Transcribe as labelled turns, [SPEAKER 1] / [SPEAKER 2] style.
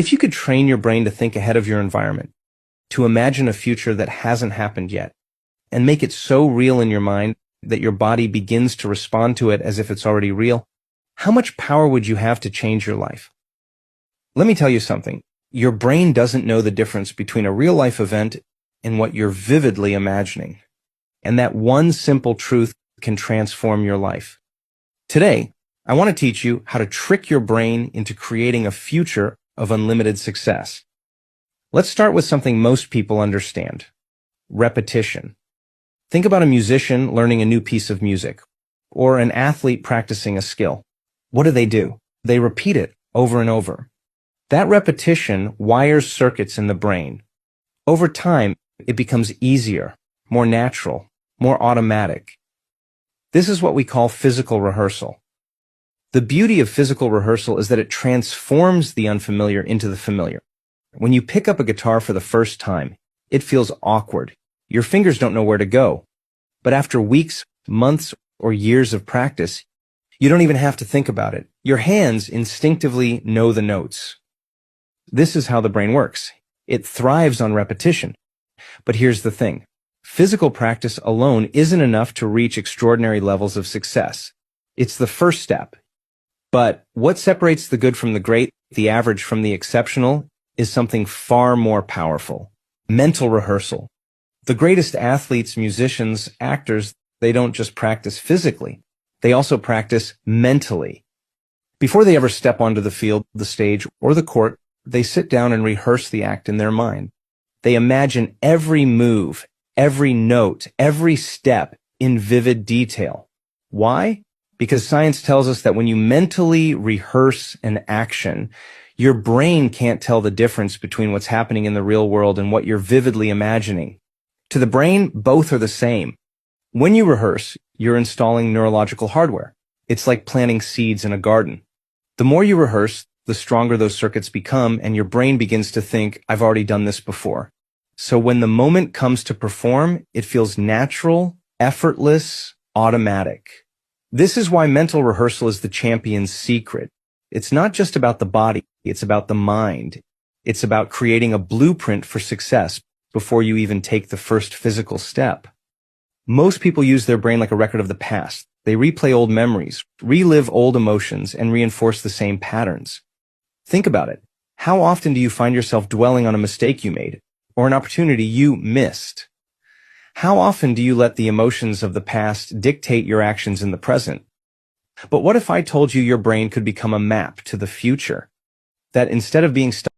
[SPEAKER 1] If you could train your brain to think ahead of your environment, to imagine a future that hasn't happened yet, and make it so real in your mind that your body begins to respond to it as if it's already real, how much power would you have to change your life? Let me tell you something. Your brain doesn't know the difference between a real-life event and what you're vividly imagining. And that one simple truth can transform your life. Today, I want to teach you how to trick your brain into creating a future of unlimited success. Let's start with something most people understand: repetition. Think about a musician learning a new piece of music, or an athlete practicing a skill. What do? They repeat it over and over. That repetition wires circuits in the brain. Over time, it becomes easier, more natural, more automatic. This is what we call physical rehearsal. The beauty of physical rehearsal is that it transforms the unfamiliar into the familiar. When you pick up a guitar for the first time, it feels awkward. Your fingers don't know where to go. But after weeks, months, or years of practice, you don't even have to think about it. Your hands instinctively know the notes. This is how the brain works. It thrives on repetition. But here's the thing. Physical practice alone isn't enough to reach extraordinary levels of success. It's the first step. But what separates the good from the great, the average from the exceptional, is something far more powerful: mental rehearsal. The greatest athletes, musicians, actors, they don't just practice physically. They also practice mentally. Before they ever step onto the field, the stage, or the court, they sit down and rehearse the act in their mind. They imagine every move, every note, every step in vivid detail. Why? Because science tells us that when you mentally rehearse an action, your brain can't tell the difference between what's happening in the real world and what you're vividly imagining. To the brain, both are the same. When you rehearse, you're installing neurological hardware. It's like planting seeds in a garden. The more you rehearse, the stronger those circuits become, and your brain begins to think, I've already done this before. So when the moment comes to perform, it feels natural, effortless, automatic. This is why mental rehearsal is the champion's secret. It's not just about the body, it's about the mind. It's about creating a blueprint for success before you even take the first physical step. Most people use their brain like a record of the past. They replay old memories, relive old emotions, and reinforce the same patterns. Think about it. How often do you find yourself dwelling on a mistake you made, or an opportunity you missed? How often do you let the emotions of the past dictate your actions in the present? But what if I told you your brain could become a map to the future? That instead of being stuck